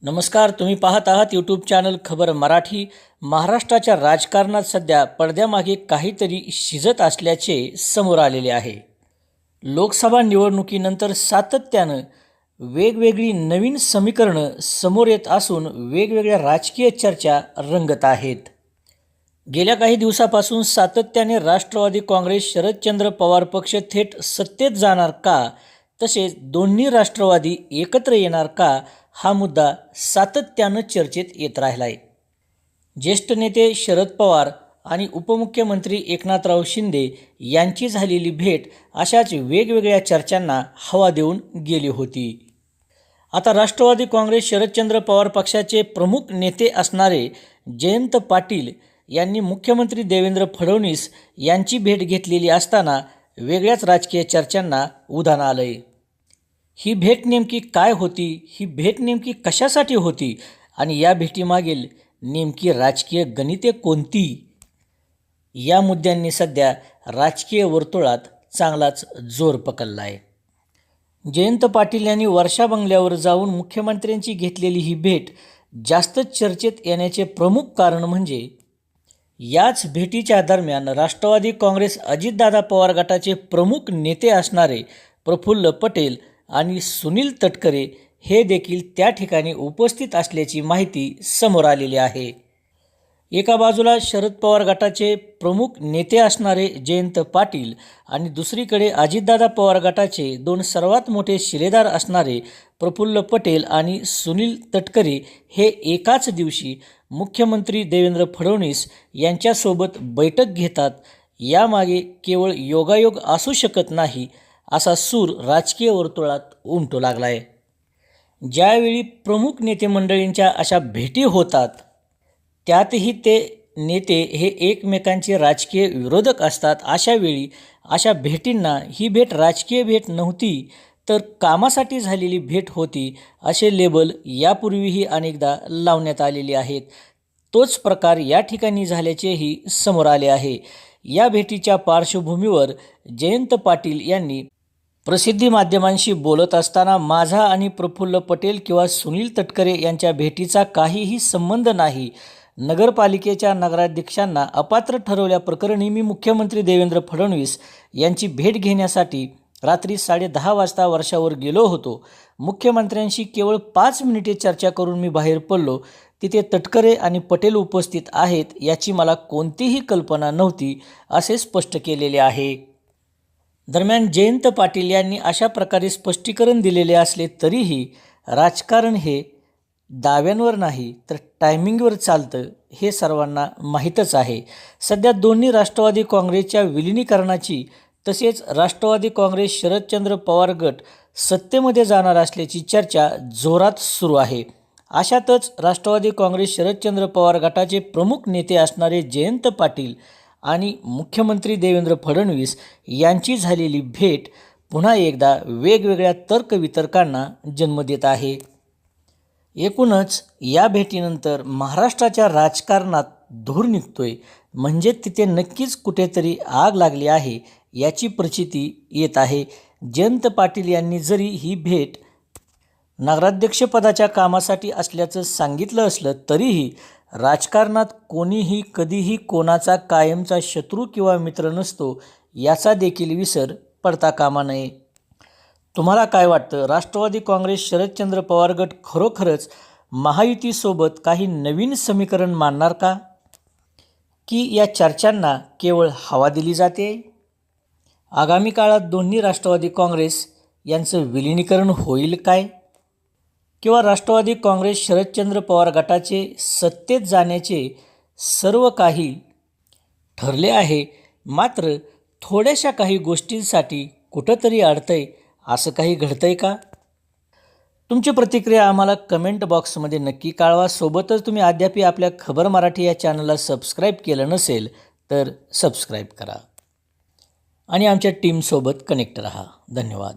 नमस्कार, तुम्ही पाहत आहात यूट्यूब चॅनल खबर मराठी। महाराष्ट्राच्या राजकारणात सध्या पडद्यामागे काहीतरी शिजत असल्याचे समोर आलेले आहे। लोकसभा निवडणुकीनंतर सातत्यानं वेगवेगळी नवीन समीकरणं समोर येत असून वेगवेगळ्या राजकीय चर्चा रंगत आहेत। गेल्या काही दिवसापासून सातत्याने राष्ट्रवादी काँग्रेस शरदचंद्र पवार पक्ष थेट सत्तेत जाणार का, तसेच दोन्ही राष्ट्रवादी एकत्र येणार का, हा मुद्दा सातत्यानं चर्चेत येत राहिला आहे। ज्येष्ठ नेते शरद पवार आणि उपमुख्यमंत्री एकनाथराव शिंदे यांची झालेली भेट अशाच वेगवेगळ्या चर्चांना हवा देऊन गेली होती। आता राष्ट्रवादी काँग्रेस शरदचंद्र पवार पक्षाचे प्रमुख नेते असणारे जयंत पाटील यांनी मुख्यमंत्री देवेंद्र फडणवीस यांची भेट घेतलेली असताना वेगळ्याच राजकीय चर्चांना उधाण आलंय। ही भेट नेमकी काय होती, ही भेट नेमकी कशासाठी होती आणि या भेटीमागील नेमकी राजकीय गणिते कोणती, या मुद्द्यांनी सध्या राजकीय वर्तुळात चांगलाच जोर पकडला आहे। जयंत पाटील यांनी वर्षा बंगल्यावर जाऊन मुख्यमंत्र्यांची घेतलेली ही भेट जास्त चर्चेत येण्याचे प्रमुख कारण म्हणजे याच भेटीच्या दरम्यान राष्ट्रवादी काँग्रेस अजितदादा पवार गटाचे प्रमुख नेते असणारे प्रफुल्ल पटेल आणि सुनील तटकरे हे देखील त्या ठिकाणी उपस्थित असल्याची माहिती समोर आलेली आहे। एका बाजूला शरद पवार गटाचे प्रमुख नेते असणारे जयंत पाटील आणि दुसरीकडे अजितदादा पवार गटाचे दोन सर्वात मोठे शिलेदार असणारे प्रफुल्ल पटेल आणि सुनील तटकरे हे एकाच दिवशी मुख्यमंत्री देवेंद्र फडणवीस यांच्यासोबत बैठक घेतात। यामागे केवळ योगायोग असू शकत नाही असा सूर राजकीय वर्तुळात उमटू लागला आहे। ज्यावेळी प्रमुख नेते मंडळींच्या अशा भेटी होतात त्यातही ते नेते हे एकमेकांचे राजकीय विरोधक असतात। अशावेळी अशा भेटींना ही भेट राजकीय भेट नव्हती तर कामासाठी झालेली भेट होती असे लेबल यापूर्वीही अनेकदा लावण्यात आलेले आहेत। तोच प्रकार या ठिकाणी झाल्याचेही समोर आले आहे। या भेटीच्या पार्श्वभूमीवर जयंत पाटील यांनी प्रसिद्धी माध्यमांशी बोलत असताना माझा आणि प्रफुल्ल पटेल किंवा सुनील तटकरे यांच्या भेटीचा काहीही संबंध नाही। नगरपालिकेच्या नगराध्यक्षांना अपात्र ठरवल्याप्रकरणी मी मुख्यमंत्री देवेंद्र फडणवीस यांची भेट घेण्यासाठी रात्री 10:30 वाजता वर्षावर गेलो होतो। मुख्यमंत्र्यांशी केवळ 5 मिनिटे चर्चा करून मी बाहेर पडलो। तिथे तटकरे आणि पटेल उपस्थित आहेत याची मला कोणतीही कल्पना नव्हती असे स्पष्ट केलेले आहे। दरम्यान जयंत पाटील यांनी अशा प्रकारे स्पष्टीकरण दिलेले असले तरीही राजकारण हे दाव्यांवर नाही तर टायमिंगवर चालतं हे सर्वांना माहीतच आहे। सध्या दोन्ही राष्ट्रवादी काँग्रेसच्या विलिनीकरणाची तसेच राष्ट्रवादी काँग्रेस शरदचंद्र पवार गट सत्तेमध्ये जाणार असल्याची चर्चा जोरात सुरू आहे। अशातच राष्ट्रवादी काँग्रेस शरदचंद्र पवार गटाचे प्रमुख नेते असणारे जयंत पाटील आणि मुख्यमंत्री देवेंद्र फडणवीस यांची झालेली भेट पुन्हा एकदा वेगवेगळ्या तर्कवितर्कांना जन्म देत आहे। एकूणच या भेटीनंतर महाराष्ट्राच्या राजकारणात धूर निघतोय, म्हणजे तिथे नक्कीच कुठेतरी आग लागली आहे याची प्रचिती येत आहे। जयंत पाटील यांनी जरी ही भेट नगराध्यक्षपदाच्या कामासाठी असल्याचं सांगितलं असलं तरीही राजकारणात कोणीही कधीही कोणाचा कायमचा शत्रू किंवा मित्र नसतो याचा देखील विसर पडता कामा नये। तुम्हाला काय वाटतं? राष्ट्रवादी काँग्रेस शरदचंद्र पवार गट खरोखरच महायुतीसोबत काही नवीन समीकरण मांडणार का, की या चर्चांना केवळ हवा दिली जाते? आगामी काळात दोन्ही राष्ट्रवादी काँग्रेस यांचं विलिनीकरण होईल काय, किंवा राष्ट्रवादी काँग्रेस शरदचंद्र पवार गटाचे सत्तेत जाण्याचे सर्व काही ठरले आहे, मात्र थोड्याशा काही गोष्टींसाठी कुठंतरी अडतंय, असं काही घडतंय का? तुमची प्रतिक्रिया आम्हाला कमेंट बॉक्समध्ये नक्की कळवा। सोबतच तुम्ही अद्याप आपल्या खबर मराठी या चॅनलला सबस्क्राईब केलं नसेल तर सबस्क्राईब करा आणि आमच्या टीमसोबत कनेक्ट रहा। धन्यवाद।